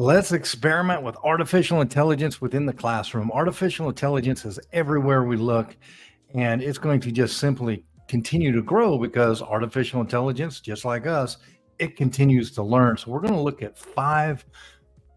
Let's experiment with artificial intelligence within the classroom. Artificial intelligence is everywhere we look, and it's going to just simply continue to grow because artificial intelligence, just like us, it continues to learn. So we're going to look at 5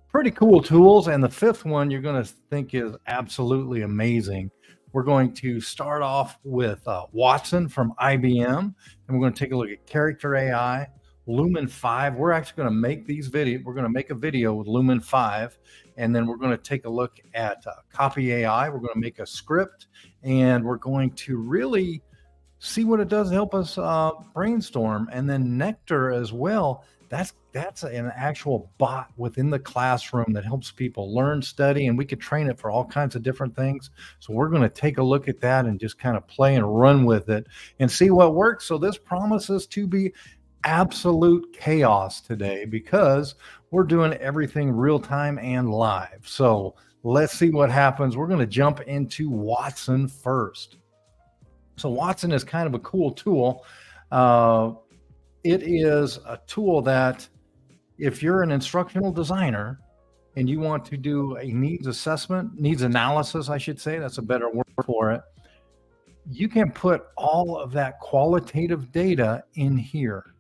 pretty cool tools, and the 5th one you're going to think is absolutely amazing. We're going to start off with Watson from IBM, and we're going to take a look at Character AI, Lumen 5. We're actually going to make we're going to make a video with Lumen 5, and then we're going to take a look at Copy AI. We're going to make a script, and we're going to really see what it does to help us brainstorm. And then Nectir as well. That's an actual bot within the classroom that helps people learn, study, and we could train it for all kinds of different things. So we're going to take a look at that and just kind of play and run with it and see what works. So this promises to be absolute chaos today because we're doing everything real time and live. So let's see what happens. We're going to jump into Watson first. So Watson is kind of a cool tool. It is a tool that if you're an instructional designer and you want to do a needs analysis, I should say, that's a better word for it, you can put all of that qualitative data in here.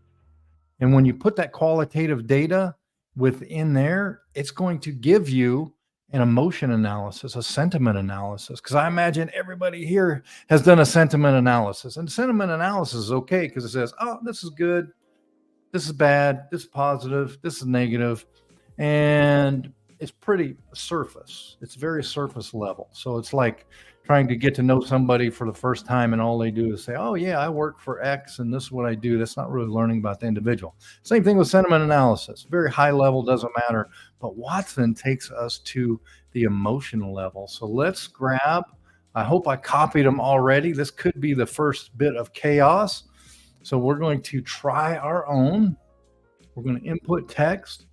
And when you put that qualitative data within there, it's going to give you an emotion analysis, a sentiment analysis, because I imagine everybody here has done a sentiment analysis. And sentiment analysis is okay because it says, oh, this is good, this is bad, this is positive, this is negative, and it's pretty surface. It's very surface level. So it's like trying to get to know somebody for the first time and all they do is say, oh yeah, I work for X and this is what I do. That's not really learning about the individual. Same thing with sentiment analysis. Very high level, doesn't matter. But Watson takes us to the emotional level. So let's grab, I hope I copied them already. This could be the first bit of chaos. So we're going to try our own. We're going to input text.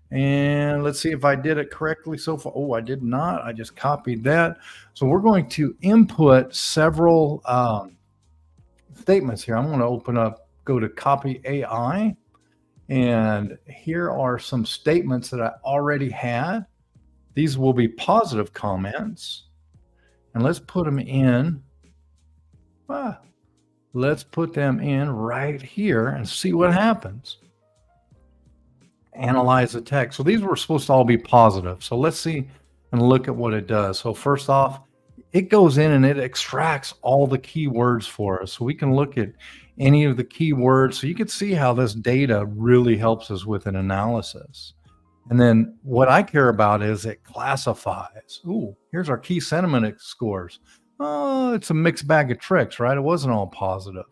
And let's see if I did it correctly so far. Oh, I did not. I just copied that. So we're going to input several statements here. I'm going to go to Copy AI. And here are some statements that I already had. These will be positive comments. And let's put them in. Let's put them in right here and see what happens. Analyze the text. So these were supposed to all be positive. So let's see and look at what it does. So first off, it goes in and it extracts all the keywords for us. So we can look at any of the keywords. So you can see how this data really helps us with an analysis. And then what I care about is it classifies. Ooh, here's our key sentiment scores. Oh, it's a mixed bag of tricks, right? It wasn't all positive.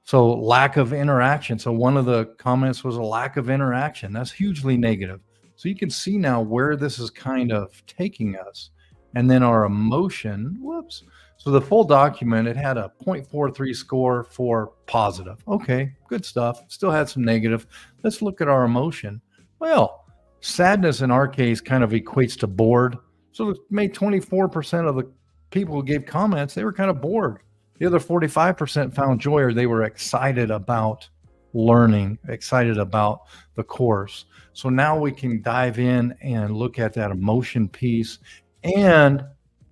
So lack of interaction. So one of the comments was a lack of interaction. That's hugely negative. So you can see now where this is kind of taking us. And then our emotion, whoops. So the full document, it had a 0.43 score for positive. Okay, good stuff. Still had some negative. Let's look at our emotion. Well, sadness in our case kind of equates to bored. So it made 24% of the people who gave comments, they were kind of bored. The other 45% found joy, or they were excited about learning, excited about the course. So now we can dive in and look at that emotion piece and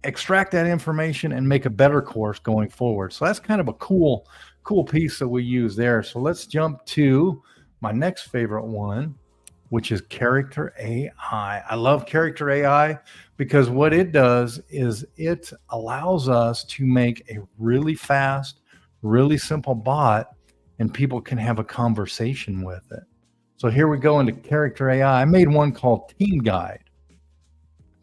extract that information and make a better course going forward. So that's kind of a cool piece that we use there. So let's jump to my next favorite one, which is Character AI. I love Character AI because what it does is it allows us to make a really fast, really simple bot, and people can have a conversation with it. So here we go into Character AI. I made one called Team Guide.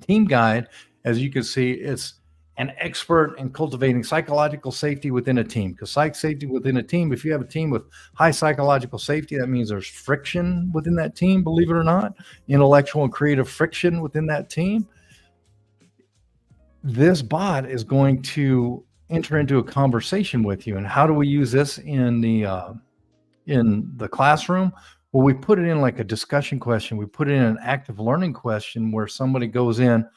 Team Guide, as you can see, it's an expert in cultivating psychological safety within a team. Because psych safety within a team, if you have a team with high psychological safety, that means there's friction within that team, believe it or not, intellectual and creative friction within that team. This bot is going to enter into a conversation with you. And how do we use this in the classroom? Well, we put it in like a discussion question. We put it in an active learning question where somebody goes in,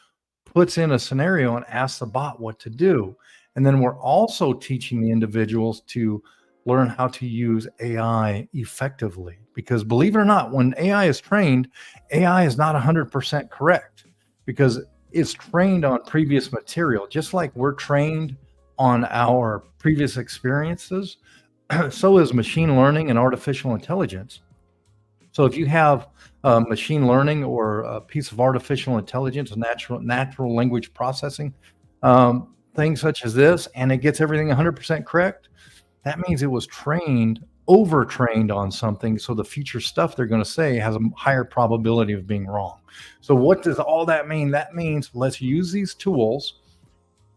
puts in a scenario and asks the bot what to do. And then we're also teaching the individuals to learn how to use AI effectively. Because believe it or not, when AI is trained, AI is not 100% correct because it's trained on previous material. Just like we're trained on our previous experiences, so is machine learning and artificial intelligence. So if you have machine learning or a piece of artificial intelligence, natural language processing, things such as this, and it gets everything 100% correct, that means it was overtrained on something. So the future stuff they're going to say has a higher probability of being wrong. So what does all that mean? That means let's use these tools,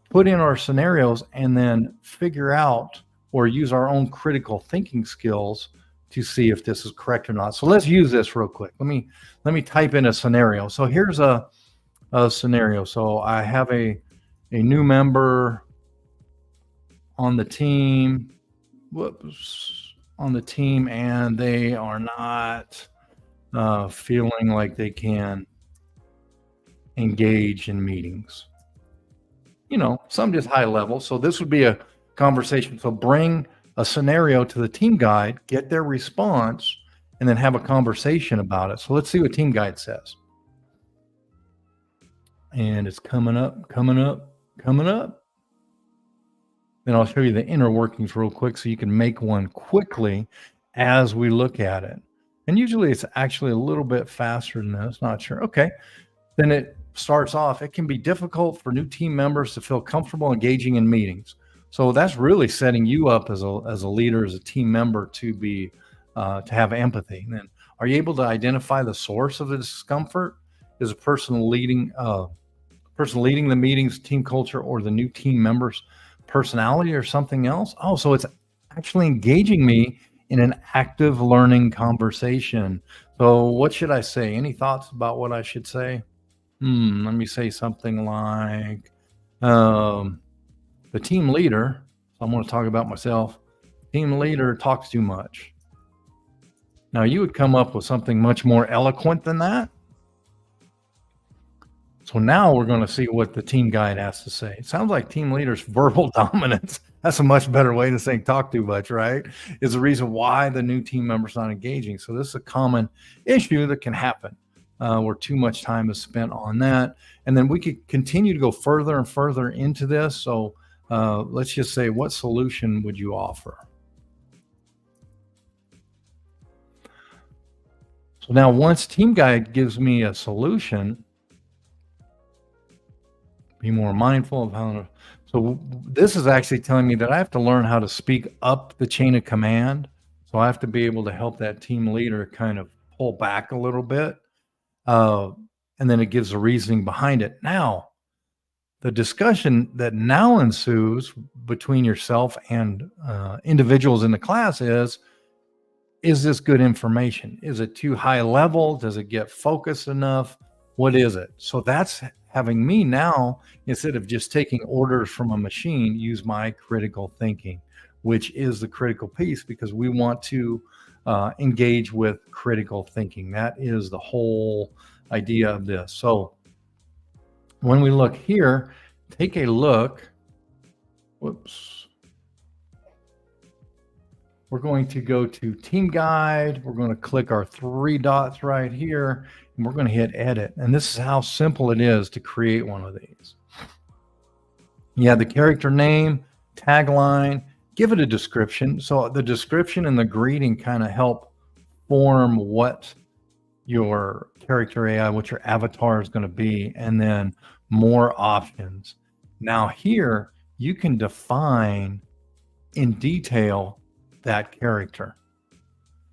put in our scenarios, and then figure out or use our own critical thinking skills to see if this is correct or not. So let's use this real quick. Let me type in a scenario. So here's a scenario. So I have a new member on the team. On the team, and they are not feeling like they can engage in meetings. Some just high level. So this would be a conversation. So bring a scenario to the team guide, get their response, and then have a conversation about it. So let's see what team guide says. And it's coming up. Then I'll show you the inner workings real quick so you can make one quickly as we look at it. And usually it's actually a little bit faster than this, not sure. Okay. Then it starts off, it can be difficult for new team members to feel comfortable engaging in meetings. So that's really setting you up as a leader, as a team member to be, to have empathy. And then are you able to identify the source of the discomfort? Is a person leading the meetings, team culture, or the new team members' personality or something else? Oh, so it's actually engaging me in an active learning conversation. So what should I say? Any thoughts about what I should say? Let me say something like, the team leader, so I'm going to talk about myself, team leader talks too much. Now you would come up with something much more eloquent than that. So now we're going to see what the team guide has to say. It sounds like team leader's verbal dominance. That's a much better way to say talk too much, right? Is the reason why the new team member's not engaging. So this is a common issue that can happen where too much time is spent on that. And then we could continue to go further and further into this. So let's just say, what solution would you offer? So now once team guide gives me a solution, be more mindful of how. So this is actually telling me that I have to learn how to speak up the chain of command. So I have to be able to help that team leader kind of pull back a little bit. And then it gives the reasoning behind it. Now, the discussion that now ensues between yourself and individuals in the class is this good information? Is it too high level? Does it get focused enough? What is it? So that's having me now, instead of just taking orders from a machine, use my critical thinking, which is the critical piece, because we want to engage with critical thinking. That is the whole idea of this. So when we look here, take a look. Whoops. We're going to go to Team Guide. We're going to click our three dots right here, and we're going to hit Edit. And this is how simple it is to create one of these. You have the character name, tagline, give it a description. So the description and the greeting kind of help form what your character AI, what your avatar is going to be, and then more options. Now here, you can define in detail that character.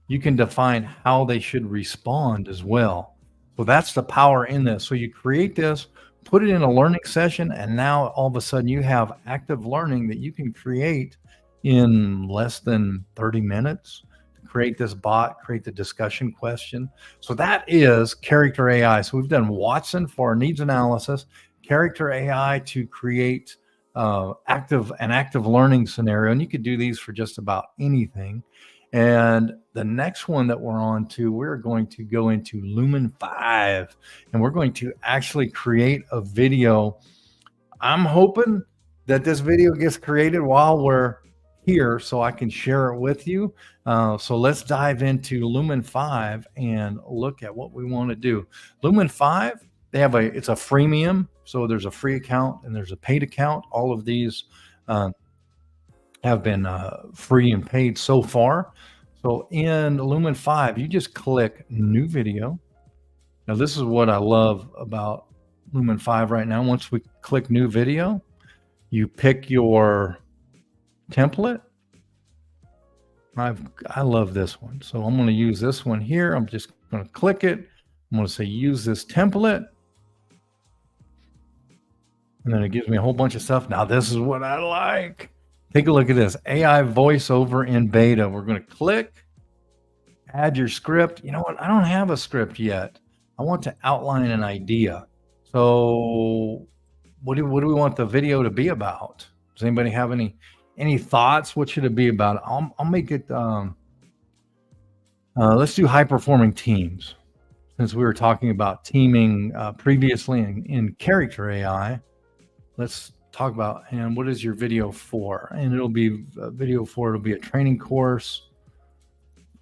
You can define how they should respond as well. So that's the power in this. So you create this, put it in a learning session, and now all of a sudden you have active learning that you can create in less than 30 minutes. Create this bot, create the discussion question. So that is character AI. So we've done Watson for our needs analysis, character AI to create an active learning scenario. And you could do these for just about anything. And the next one that we're on to, we're going to go into Lumen 5, and we're going to actually create a video. I'm hoping that this video gets created while we're here so I can share it with you. So let's dive into Lumen 5 and look at what we want to do. Lumen 5, it's a freemium. So there's a free account and there's a paid account. All of these have been free and paid so far. So in Lumen 5, you just click new video. Now this is what I love about Lumen 5 right now. Once we click new video, you pick your template. I love this one. So I'm going to use this one here. I'm just going to click it. I'm going to say use this template. And then it gives me a whole bunch of stuff. Now this is what I like. Take a look at this. AI voiceover in beta. We're going to click, add your script. You know what? I don't have a script yet. I want to outline an idea. So what do we want the video to be about? Does anybody have any thoughts? What should it be about? I'll make it, let's do high performing teams. Since we were talking about teaming previously in character AI, let's talk about, and what is your video for? And it'll be a video for, it'll be a training course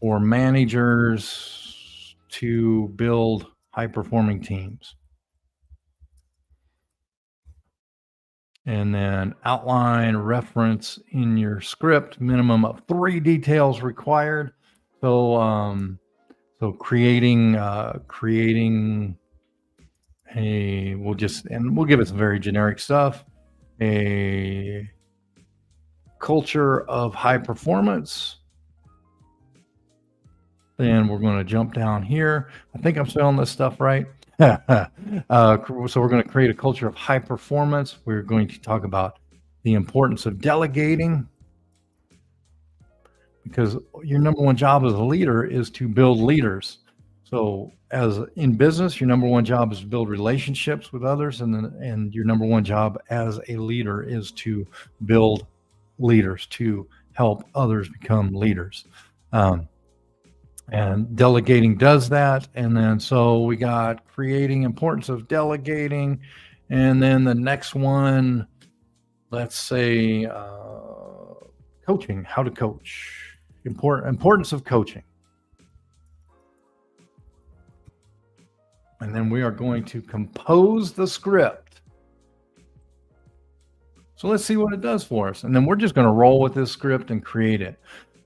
for managers to build high performing teams. And then outline, reference in your script, minimum of 3 details required. So, so creating we'll give it some very generic stuff. A culture of high performance. Then we're going to jump down here. I think I'm spelling this stuff right. So we're going to create a culture of high performance. We're going to talk about the importance of delegating, because your number one job as a leader is to build leaders. So as in business, your number one job is to build relationships with others, and your number one job as a leader is to build leaders, to help others become leaders. And delegating does that. And then so we got creating importance of delegating. And then the next one, let's say coaching, how to coach, importance of coaching. And then we are going to compose the script. So let's see what it does for us. And then we're just going to roll with this script and create it.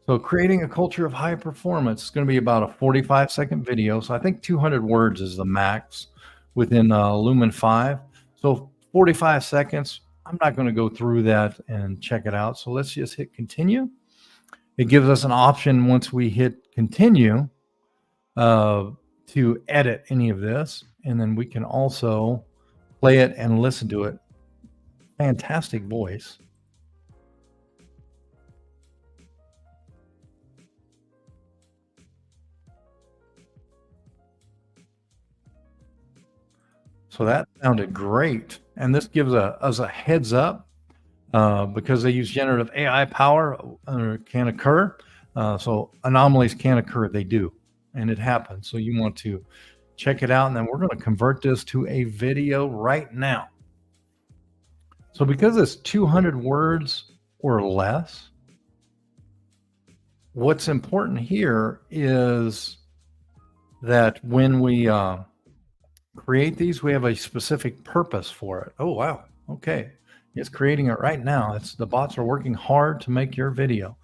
So creating a culture of high performance is going to be about a 45-second video. So I think 200 words is the max within Lumen 5. So 45 seconds. I'm not going to go through that and check it out. So let's just hit continue. It gives us an option once we hit continue to edit any of this. And then we can also play it and listen to it. Fantastic voice. So that sounded great. And this gives us a heads up because they use generative AI power can occur. So anomalies can occur. They do. And it happens. So you want to check it out. And then we're going to convert this to a video right now. So because it's 200 words or less, what's important here is that when we create these, we have a specific purpose for it. Oh, wow. Okay. It's creating it right now. The bots are working hard to make your video.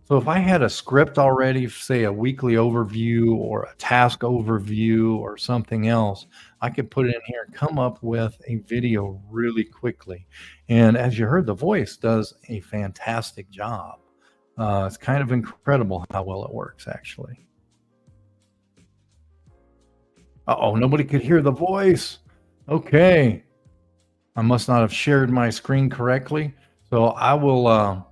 So if I had a script already, say a weekly overview or a task overview or something else, I could put it in here and come up with a video really quickly. And as you heard, the voice does a fantastic job. It's kind of incredible how well it works, actually. Uh-oh, nobody could hear the voice. Okay. I must not have shared my screen correctly. So I will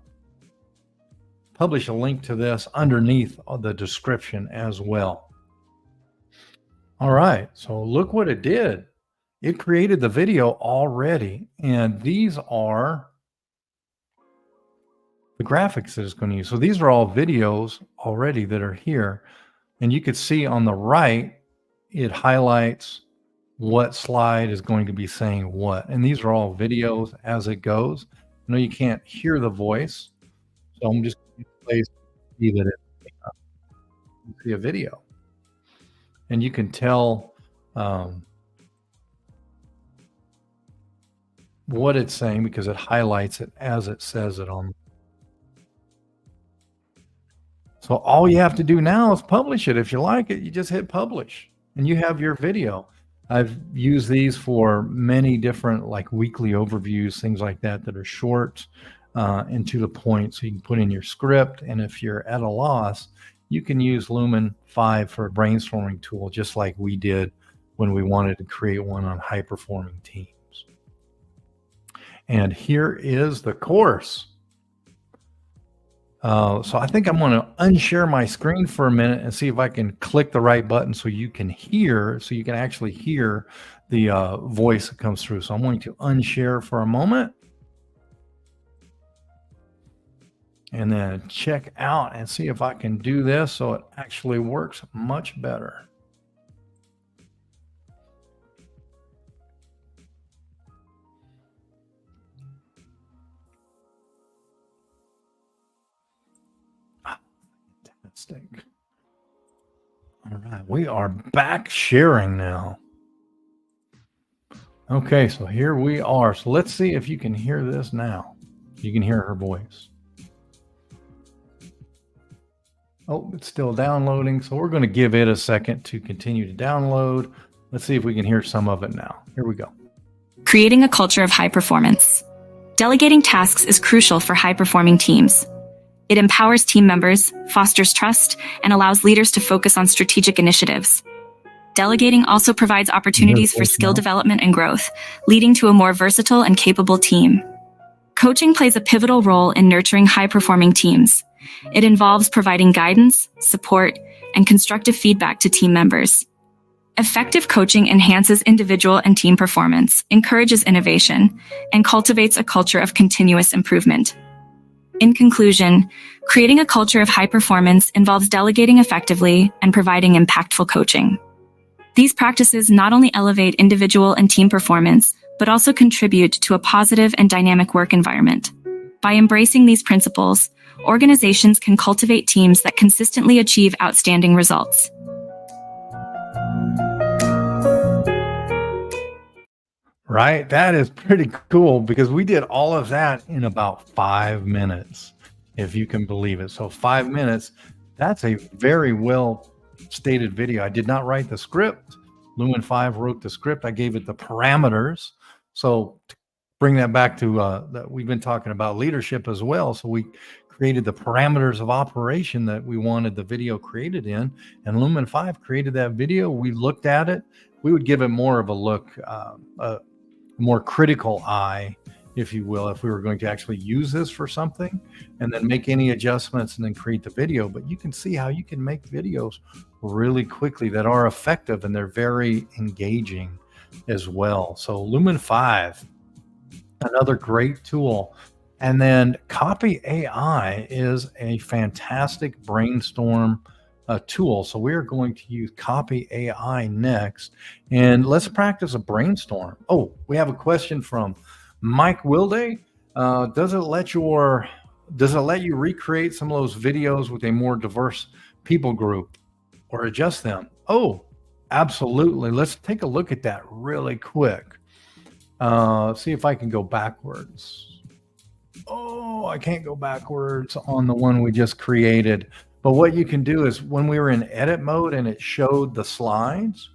publish a link to this underneath the description as well. All right, so look what it did. It created the video already, and these are the graphics that it's going to use. So these are all videos already that are here, and you could see on the right, it highlights what slide is going to be saying what. And these are all videos as it goes. I know you can't hear the voice, So I'm just going to play so you see that you see a video, and you can tell what it's saying because it highlights it as it says it on. So all you have to do now is publish it. If you like it, you just hit publish and you have your video. I've used these for many different like weekly overviews, things like that are short and to the point. So you can put in your script, and if you're at a loss, you can use Lumen 5 for a brainstorming tool, just like we did when we wanted to create one on high-performing teams. And here is the course. So I think I'm going to unshare my screen for a minute and see if I can click the right button so you can actually hear the voice that comes through. So I'm going to unshare for a moment and then check out and see if I can do this so it actually works much better. Fantastic. All right, we are back sharing now. Okay, so here we are. So let's see if you can hear this now. You can hear her voice. Oh, it's still downloading. So we're going to give it a second to continue to download. Let's see if we can hear some of it now. Here we go. Creating a culture of high performance. Delegating tasks is crucial for high-performing teams. It empowers team members, fosters trust, and allows leaders to focus on strategic initiatives. Delegating also provides opportunities for skill development and growth, leading to a more versatile and capable team. Coaching plays a pivotal role in nurturing high-performing teams. It involves providing guidance, support, and constructive feedback to team members. Effective coaching enhances individual and team performance, encourages innovation, and cultivates a culture of continuous improvement. In conclusion, creating a culture of high performance involves delegating effectively and providing impactful coaching. These practices not only elevate individual and team performance, but also contribute to a positive and dynamic work environment. By embracing these principles, organizations can cultivate teams that consistently achieve outstanding results. Right, that is pretty cool because we did all of that in about 5 minutes, if you can believe it. So 5 minutes, that's a very well stated video. I did not write the script. Lumen 5 wrote the script. I gave it the parameters. So to bring that back to that, we've been talking about leadership as well. So we created the parameters of operation that we wanted the video created in, and Lumen 5 created that video. We looked at it. We would give it more of a look, more critical eye, if you will, if we were going to actually use this for something and then make any adjustments and then create the video. But you can see how you can make videos really quickly that are effective, and they're very engaging as well. So Lumen 5, another great tool. And then copy.ai is a fantastic brainstorm tool. So we're going to use copy.ai next, and let's practice a brainstorm. Oh, we have a question from Mike Wilday. Does it let you recreate some of those videos with a more diverse people group or adjust them? Oh, absolutely. Let's take a look at that really quick. See if I can go backwards. Oh, I can't go backwards on the one we just created. But what you can do is when we were in edit mode and it showed the slides,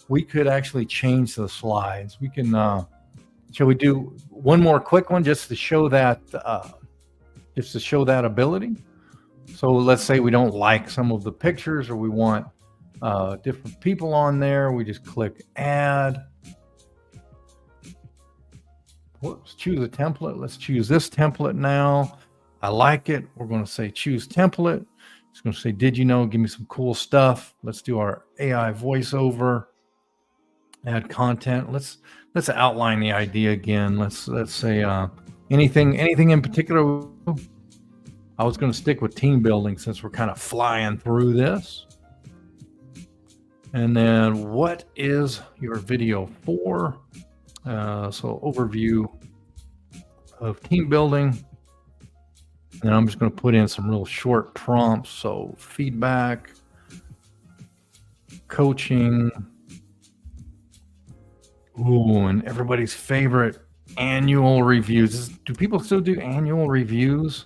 we could actually change the slides. We can, shall we do one more quick one just to show that, ability? So let's say we don't like some of the pictures, or we want different people on there. We just click add. Whoops, choose a template. Let's choose this template now. I like it. We're going to say choose template. It's going to say, did you know? Give me some cool stuff. Let's do our AI voiceover. Add content. Let's outline the idea again. Let's say anything in particular. I was going to stick with team building since we're kind of flying through this. And then what is your video for? So overview of team building. And I'm just going to put in some real short prompts. So feedback, coaching. Ooh, and everybody's favorite, annual reviews. Do people still do annual reviews?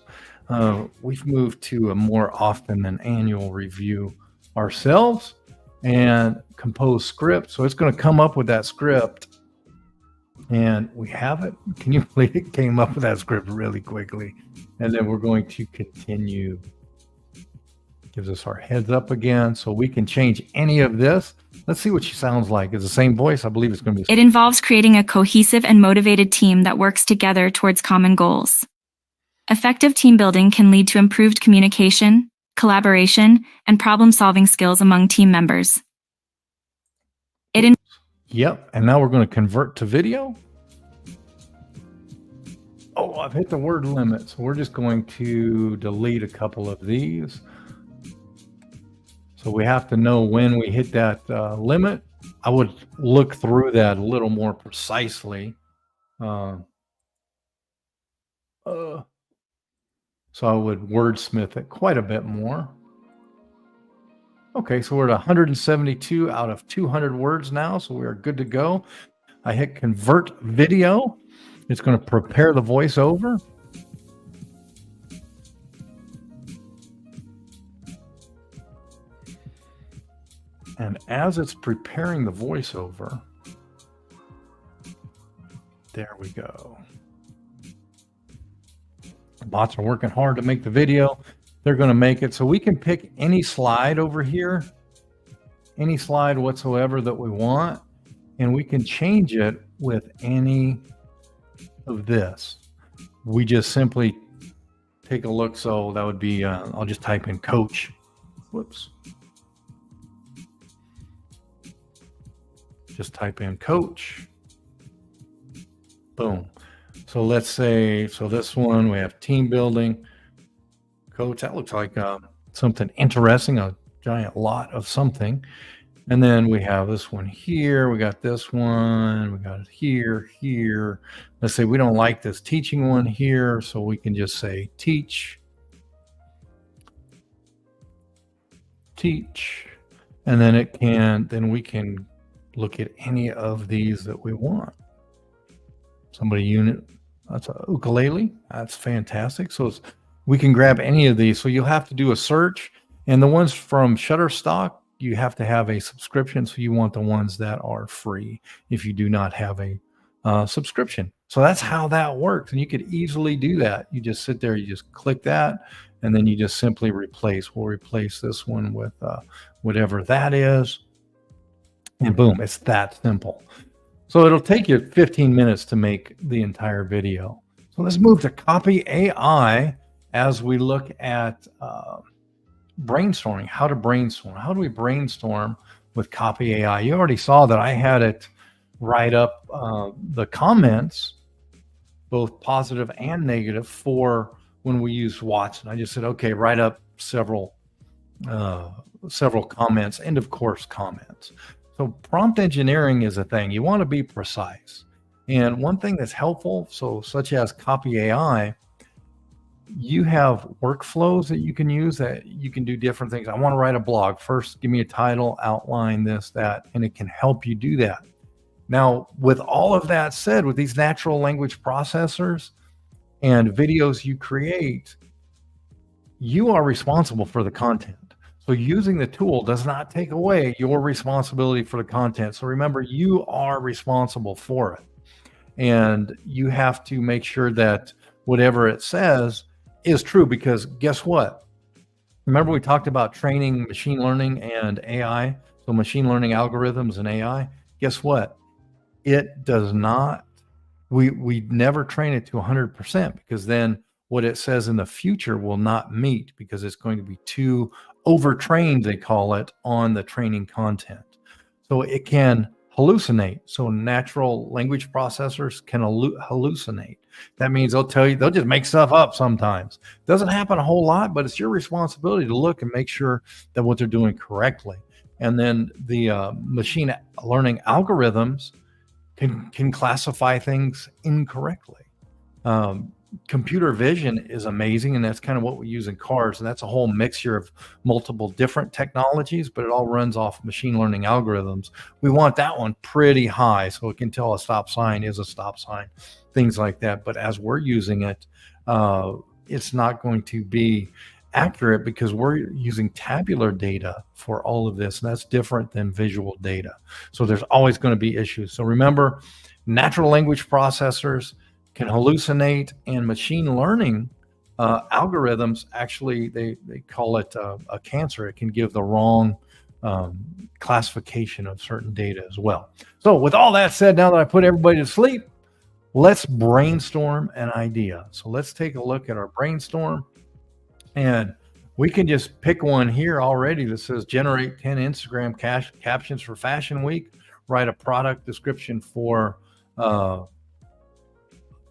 We've moved to a more often than annual review ourselves and compose script. So it's going to come up with that script. And we have it. Can you believe it came up with that script really quickly? And then we're going to continue. Gives us our heads up again, so we can change any of this. Let's see what she sounds like. It's the same voice. I believe it's going to be. It involves creating a cohesive and motivated team that works together towards common goals. Effective team building can lead to improved communication, collaboration, and problem-solving skills among team members. Yep, and now we're going to convert to video. Oh, I've hit the word limit, so we're just going to delete a couple of these. So we have to know when we hit that limit. I would look through that a little more precisely. So I would wordsmith it quite a bit more. Okay, so we're at 172 out of 200 words now, so we are good to go. I hit convert video. It's going to prepare the voiceover. And as it's preparing the voiceover, there we go. The bots are working hard to make the video. They're going to make it. So we can pick any slide over here, any slide whatsoever that we want, and we can change it with any of this. We just simply take a look. So that would be, I'll just type in coach. Whoops. Just type in coach. Boom. So let's say, so this one, we have team building. Coach, that looks like something interesting, a giant lot of something. And then we have this one here. We got this one. We got it here, here. Let's say we don't like this teaching one here. So we can just say teach. Teach. And then it can, then we can look at any of these that we want. Somebody unit, that's a ukulele. That's fantastic. So we can grab any of these. So you'll have to do a search. And the ones from Shutterstock, you have to have a subscription. So you want the ones that are free if you do not have a subscription. So that's how that works. And you could easily do that. You just sit there, you just click that, and then you just simply replace. We'll replace this one with whatever that is. And boom, it's that simple. So it'll take you 15 minutes to make the entire video. So let's move to copy AI as we look at brainstorming, how to brainstorm. How do we brainstorm with copy AI? You already saw that I had it write up the comments, both positive and negative, for when we use Watson. I just said, okay, write up several comments, end of course comments. So prompt engineering is a thing. You want to be precise. And one thing that's helpful, so such as copy AI, you have workflows that you can use that you can do different things. I want to write a blog. First, give me a title, outline this, that, and it can help you do that. Now, with all of that said, with these natural language processors and videos you create, you are responsible for the content. So using the tool does not take away your responsibility for the content. So remember, you are responsible for it. And you have to make sure that whatever it says is true, because guess what? Remember we talked about training machine learning and AI, so machine learning algorithms and AI. Guess what? It does not, we never train it to 100%, because then what it says in the future will not meet, because it's going to be too overtrained, they call it, on the training content. So it can hallucinate. So natural language processors can hallucinate. That means they'll tell you, they'll just make stuff up sometimes. Doesn't happen a whole lot, but it's your responsibility to look and make sure that what they're doing correctly. And then the machine learning algorithms can classify things incorrectly. computer vision is amazing, and that's kind of what we use in cars, and that's a whole mixture of multiple different technologies, but it all runs off machine learning algorithms. We want that one pretty high so it can tell a stop sign is a stop sign, things like that. But as we're using it, it's not going to be accurate because we're using tabular data for all of this, and that's different than visual data. So there's always going to be issues. So remember, natural language processors can hallucinate, and machine learning algorithms, actually, they call it a cancer. It can give the wrong classification of certain data as well. So with all that said, now that I put everybody to sleep, let's brainstorm an idea. So let's take a look at our brainstorm, and we can just pick one here already that says generate 10 Instagram captions for Fashion Week, write a product description for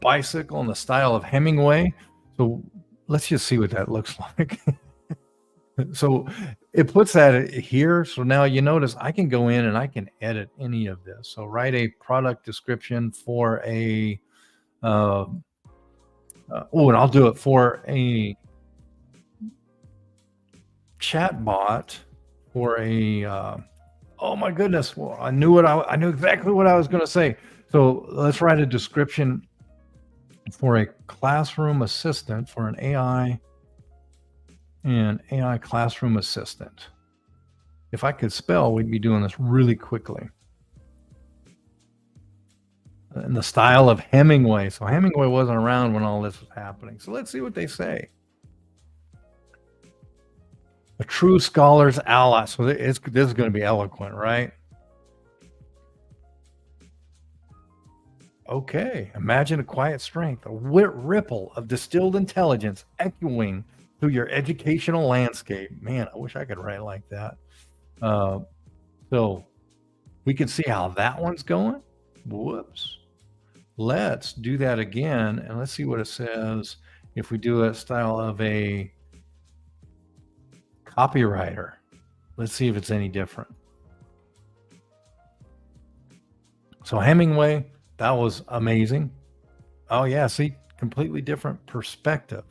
bicycle in the style of Hemingway. So let's just see what that looks like. So it puts that here. So now you notice I can go in and I can edit any of this. So write a product description for a, and I'll do it for a chat bot for a, oh my goodness. Well, I knew exactly what I was going to say. So let's write a description for a classroom assistant, for an AI classroom assistant. If I could spell, we'd be doing this really quickly. In the style of Hemingway. So Hemingway wasn't around when all this was happening. So let's see what they say. A true scholar's ally. So this is going to be eloquent, right? Okay, imagine a quiet strength, a ripple of distilled intelligence echoing through your educational landscape. Man, I wish I could write like that. So we can see how that one's going. Whoops. Let's do that again, and let's see what it says if we do a style of a copywriter. Let's see if it's any different. So Hemingway, that was amazing. Oh yeah, see, completely different perspective.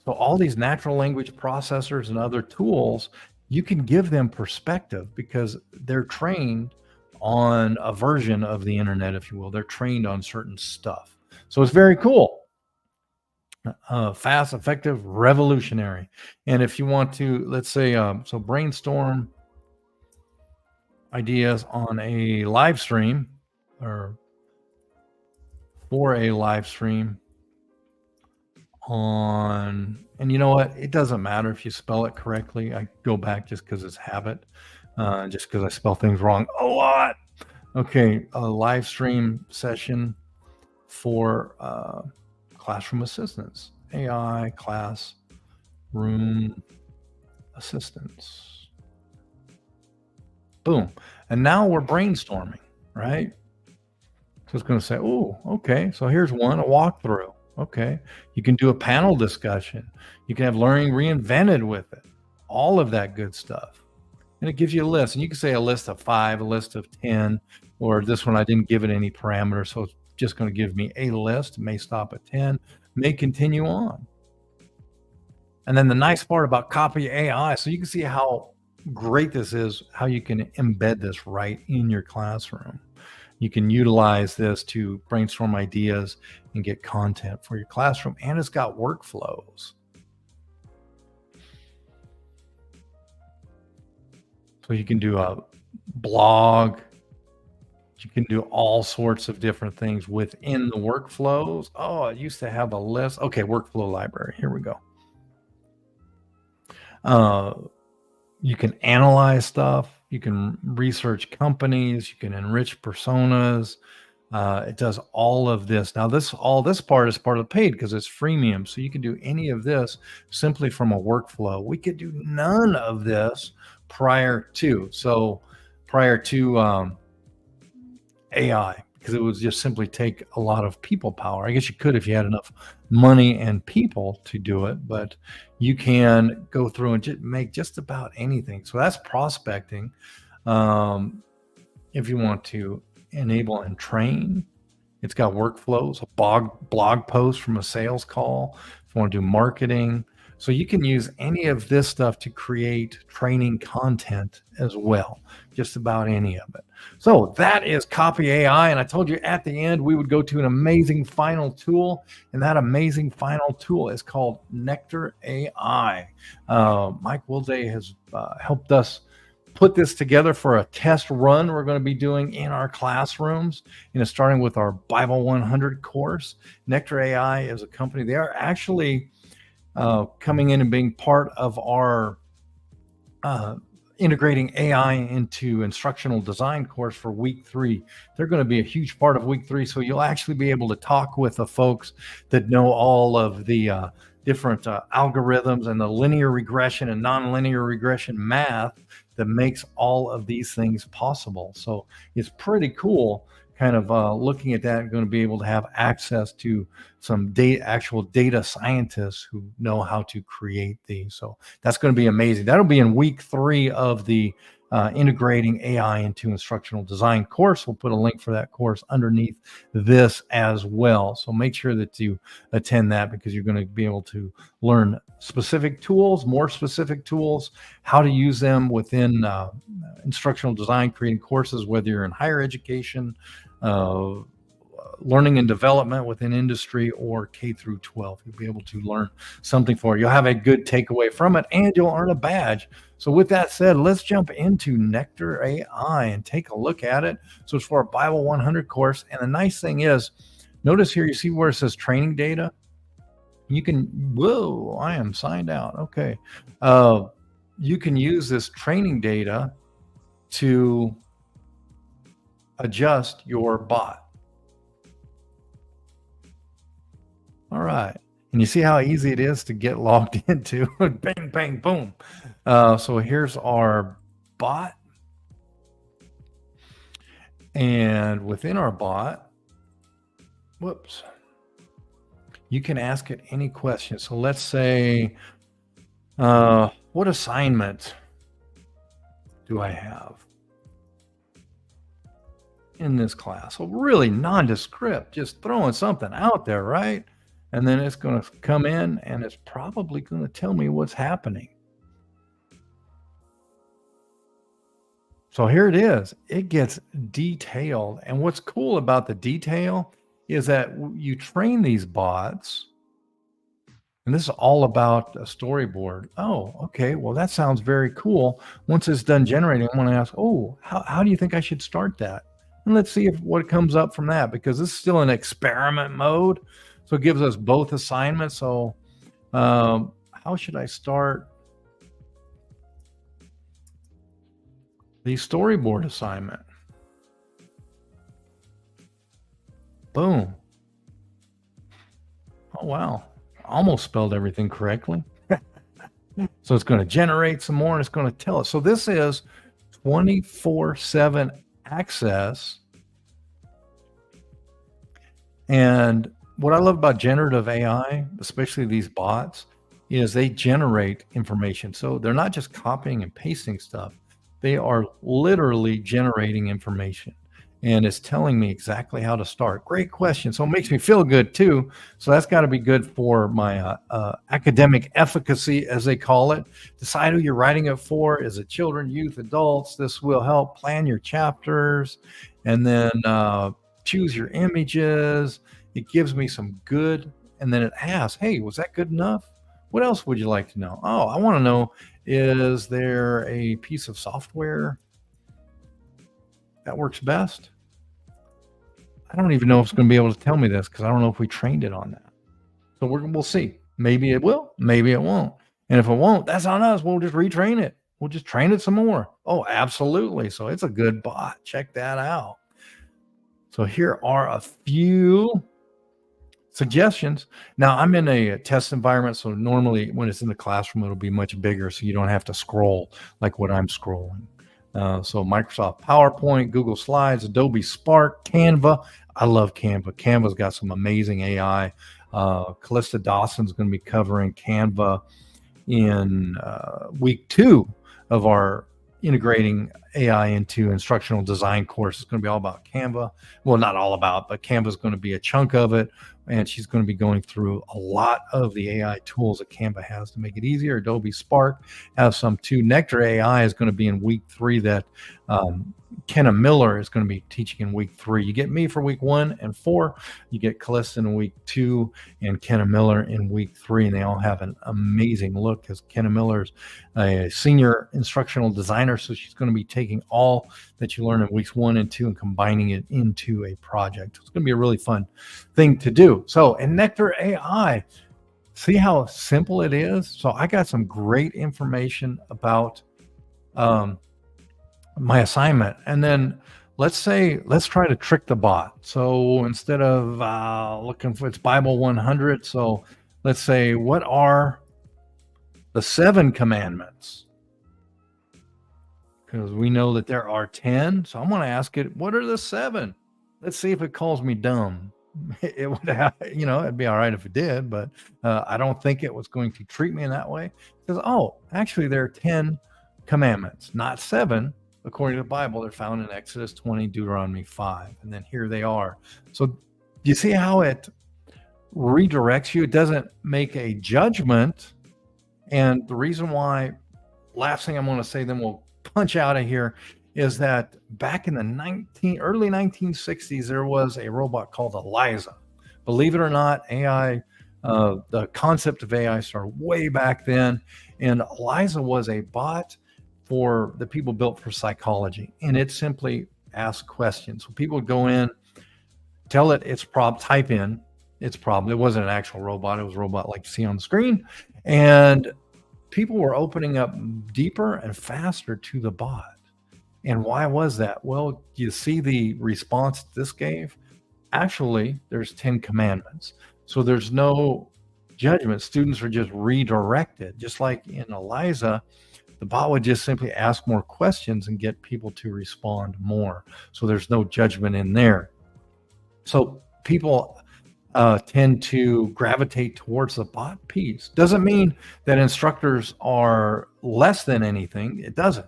So all these natural language processors and other tools, you can give them perspective because they're trained on a version of the internet, if you will. They're trained on certain stuff. So it's very cool. Fast, effective, revolutionary. And if you want to, let's say, so brainstorm ideas on a live stream or for a live stream on, and you know what? It doesn't matter if you spell it correctly. I go back just because it's habit, just because I spell things wrong a lot. Okay, a live stream session for classroom assistants, AI classroom assistants. Boom. And now we're brainstorming, right? So it's going to say, oh, okay, so here's one, a walkthrough. Okay, you can do a panel discussion. You can have learning reinvented with it, all of that good stuff. And it gives you a list. And you can say a list of 5, a list of 10, or this one I didn't give it any parameters, so it's just going to give me a list. May stop at 10, may continue on. And then the nice part about copy.ai, so you can see how great this is, how you can embed this right in your classroom. You can utilize this to brainstorm ideas and get content for your classroom. And it's got workflows. So you can do a blog. You can do all sorts of different things within the workflows. Oh, it used to have a list. Okay, workflow library. Here we go. You can analyze stuff. You can research companies. You can enrich personas. It does all of this. Now, all this part is part of the paid because it's freemium. So you can do any of this simply from a workflow. We could do none of this prior to. So prior to AI, because it would just simply take a lot of people power. I guess you could if you had enough money and people to do it, but you can go through and make just about anything. So that's prospecting. If you want to enable and train, It's got workflows, a blog post from a sales call, if you want to do marketing. So you can use any of this stuff to create training content as well, just about any of it. So that is Copy AI. And I told you at the end, we would go to an amazing final tool. And that amazing final tool is called Nectar AI. Mike Wilde has helped us put this together for a test run we're going to be doing in our classrooms, starting with our Bible 100 course. Nectar AI is a company. They are actually coming in and being part of our integrating AI into instructional design course for week 3. They're going to be a huge part of week 3. So you'll actually be able to talk with the folks that know all of the different algorithms and the linear regression and nonlinear regression math that makes all of these things possible. So it's pretty cool kind of looking at that and going to be able to have access to some actual data scientists who know how to create these. So that's going to be amazing. That'll be in week 3 of the integrating AI into instructional design course. We'll put a link for that course underneath this as well. So make sure that you attend that, because you're going to be able to learn specific tools, more specific tools, how to use them within instructional design, creating courses, whether you're in higher education, learning and development within industry, or K through 12. You'll be able to learn something for it. You'll have a good takeaway from it, and you'll earn a badge. So with that said, let's jump into Nectar AI and take a look at it. So it's for a Bible 100 course. And the nice thing is, notice here, you see where it says training data? You can, whoa, I am signed out. Okay. You can use this training data to adjust your bot. All right. And you see how easy it is to get logged into. Bang, bang, boom. So here's our bot. And within our bot, whoops, you can ask it any question. So let's say, what assignment do I have in this class? So really nondescript, just throwing something out there, right? And then it's going to come in and it's probably going to tell me what's happening. So here it is. It gets detailed. And what's cool about the detail is that you train these bots, and this is all about a storyboard. Oh, okay. Well, that sounds very cool. Once it's done generating, I want to ask, oh, how do you think I should start that? And let's see what comes up from that, because this is still in experiment mode. So it gives us both assignments. So how should I start the storyboard assignment? Boom. Oh, wow. Almost spelled everything correctly. So it's going to generate some more, and it's going to tell us. So this is 24/7 access. And what I love about generative AI, especially these bots, is they generate information. So they're not just copying and pasting stuff. They are literally generating information. And it's telling me exactly how to start. Great question. So it makes me feel good too. So that's got to be good for my academic efficacy, as they call it. Decide who you're writing it for. Is it children, youth, adults? This will help plan your chapters. And then choose your images. It gives me some good. And then it asks, hey, was that good enough? What else would you like to know? Oh, I want to know, is there a piece of software that works best? I don't even know if it's going to be able to tell me this, because I don't know if we trained it on that. So we'll see. Maybe it will, maybe it won't. And if it won't, that's on us. We'll just retrain it. We'll just train it some more. Oh, absolutely. So it's a good bot. Check that out. So here are a few suggestions. Now I'm in a test environment, so normally when it's in the classroom, it'll be much bigger, so you don't have to scroll like what I'm scrolling. So Microsoft PowerPoint, Google Slides, Adobe Spark, Canva. I love Canva. Canva's got some amazing AI. Callista Dawson's going to be covering Canva in week 2 of our integrating AI into instructional design course. It's going to be all about Canva. Well, not all about, but Canva is going to be a chunk of it. And she's going to be going through a lot of the AI tools that Canva has to make it easier. Adobe Spark has some too. Nectar AI is going to be in week 3 that Kenna Miller is going to be teaching in week 3. You get me for week 1 and 4. You get Callista in week 2 and Kenna Miller in week 3. And they all have an amazing look because Kenna Miller's a senior instructional designer. So she's going to be taking all that you learn in weeks 1 and 2 and combining it into a project. It's going to be a really fun thing to do. So in Nectar AI, see how simple it is. So I got some great information about my assignment. And then let's try to trick the bot. So instead of looking for, it's Bible 100. So let's say, what are the 7 commandments? Because we know that there are 10. So I'm going to ask it, what are the 7? Let's see if it calls me dumb. It would have, it'd be all right if it did, but I don't think it was going to treat me in that way. Because, actually there are 10 commandments, not 7. According to the Bible, they're found in Exodus 20, Deuteronomy 5. And then here they are. So you see how it redirects you? It doesn't make a judgment. And the reason why, last thing I'm going to say, then we'll punch out of here, is that back in the early 1960s, there was a robot called Eliza. Believe it or not, AI, the concept of AI started way back then. And Eliza was a bot for the people built for psychology. And it simply asked questions. So people would go in, tell it its problem, type in its problem. It wasn't an actual robot. It was a robot like you see on the screen. And people were opening up deeper and faster to the bot. And why was that? Well, you see the response this gave? Actually, there's 10 commandments. So there's no judgment. Students are just redirected. Just like in Eliza, the bot would just simply ask more questions and get people to respond more. So there's no judgment in there. So people tend to gravitate towards the bot piece. Doesn't mean that instructors are less than anything. It doesn't.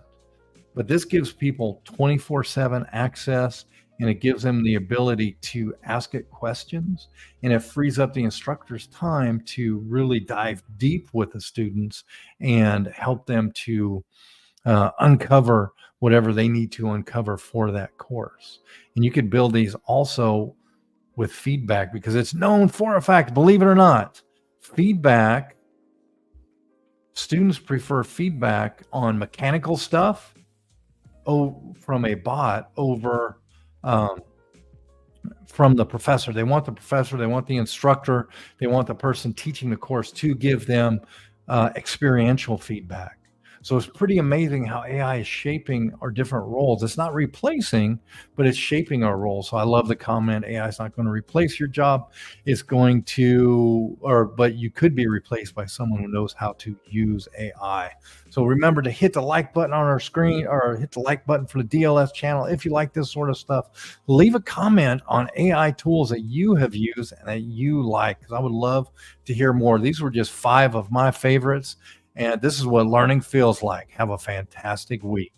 But this gives people 24/7 access, and it gives them the ability to ask it questions, and it frees up the instructor's time to really dive deep with the students and help them to uncover whatever they need to uncover for that course. And you could build these also with feedback, because it's known for a fact, believe it or not, feedback, students prefer feedback on mechanical stuff from a bot over from the professor. They want the professor, they want the instructor, they want the person teaching the course to give them experiential feedback. So it's pretty amazing how AI is shaping our different roles. It's not replacing, but it's shaping our roles. So I love the comment, AI is not going to replace your job. It's going to, but you could be replaced by someone who knows how to use AI. So remember to hit the like button on our screen, or hit the like button for the DLS channel if you like this sort of stuff. Leave a comment on AI tools that you have used and that you like, because I would love to hear more. These were just 5 of my favorites. And this is what learning feels like. Have a fantastic week.